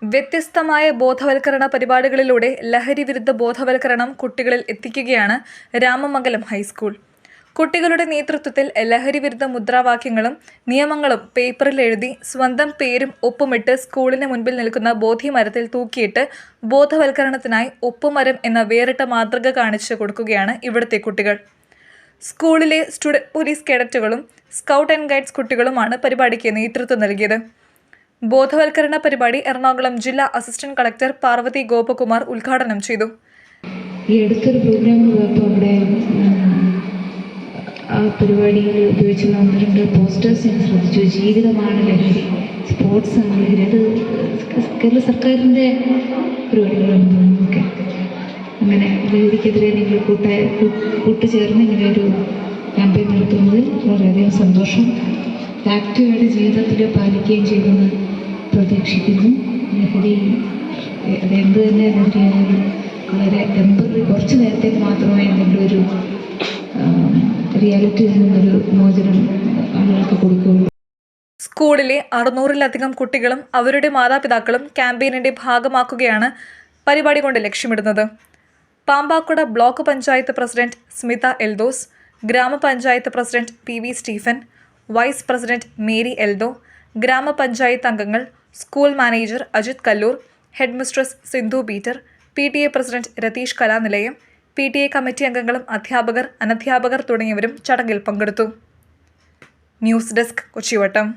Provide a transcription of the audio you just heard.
വ്യത്യസ്തമായ ബോധവൽക്കരണ പരിപാടികളിലൂടെ ലഹരിവിരുദ്ധ ബോധവൽക്കരണം കുട്ടികളിൽ എത്തിക്കുകയാണ് രാമമംഗലം ഹൈസ്കൂൾ. കുട്ടികളുടെ നേതൃത്വത്തിൽ ലഹരിവിരുദ്ധ മുദ്രാവാക്യങ്ങളും നിയമങ്ങളും പേപ്പറിൽ എഴുതി സ്വന്തം പേരും ഒപ്പുമിട്ട് സ്കൂളിന് മുൻപിൽ നിൽക്കുന്ന ബോധിമരത്തിൽ തൂക്കിയിട്ട് ബോധവൽക്കരണത്തിനായി ഒപ്പുമരം എന്ന വേറിട്ട മാതൃക കാണിച്ചു കൊടുക്കുകയാണ് ഇവിടുത്തെ കുട്ടികൾ. സ്കൂളിലെ സ്റ്റുഡന്റ് പോലീസ് കേഡറ്റുകളും സ്കൗട്ട് ആൻഡ് ഗൈഡ്സ് കുട്ടികളുമാണ് പരിപാടിക്ക് നേതൃത്വം നൽകിയത്. ബോധവൽക്കരണ പരിപാടി എറണാകുളം ജില്ലാ അസിസ്റ്റന്റ് കളക്ടർ പാർവതി ഗോപകുമാർ ഉദ്ഘാടനം ചെയ്തു. ഈ അടുത്തൊരു പ്രോഗ്രാമിന് പോയപ്പോൾ അവിടെ ആ പരിപാടിയിൽ ഉപയോഗിച്ചുള്ള 1-2 പോസ്റ്റേഴ്സ് ഞാൻ ശ്രദ്ധിച്ചു. ജീവിതമാണ് ലഹരി, സ്പോർട്സ് ആണ് ലഹരി. അത് കേരള സർക്കാരിൻ്റെ പരിപാടികളാണെന്ന് തോന്നുന്നു. അങ്ങനെ ലഹരിക്കെതിരെ നിങ്ങൾ കൂട്ടുചേർന്ന് ഇങ്ങനെയൊരു ക്യാമ്പയിൻ നടത്തുന്നതിൽ വളരെയധികം സന്തോഷം. ആക്റ്റീവായിട്ട് ജീവിതത്തിൽ പാലിക്കുകയും ചെയ്യുമെന്ന് പ്രതീക്ഷിക്കുന്നു. ലഹരി അതെന്ത് തന്നെ ലഹരിയായാലും വളരെ ടെമ്പററി, കുറച്ച് നേരത്തേക്ക് മാത്രമേ എന്തെങ്കിലും ഒരു റിയാലിറ്റിയിൽ നിന്നൊരു മോചനം ആളുകൾക്ക് കൊടുക്കുകയുള്ളൂ. സ്കൂളിലെ 600-ലധികം കുട്ടികളും അവരുടെ മാതാപിതാക്കളും ക്യാമ്പയിനിന്റെ ഭാഗമാക്കുകയാണ് പരിപാടി കൊണ്ട് ലക്ഷ്യമിടുന്നത്. പാമ്പാക്കുട ബ്ലോക്ക് പഞ്ചായത്ത് പ്രസിഡന്റ് സ്മിത എൽദോസ്, ഗ്രാമപഞ്ചായത്ത് president PV Stephen, vice president Mary Eldho, ഗ്രാമപഞ്ചായത്ത് അംഗങ്ങൾ, school manager Ajith Kallur, head mistress Sindhu Peter, PTA president Ratheesh Kalanilayam, PTA committee അംഗങ്ങളും അധ്യാപകർ, അനധ്യാപകർ തുടങ്ങിയവരും ചടങ്ങിൽ പങ്കെടുത്തു. News desk, കൊച്ചിവട്ടം.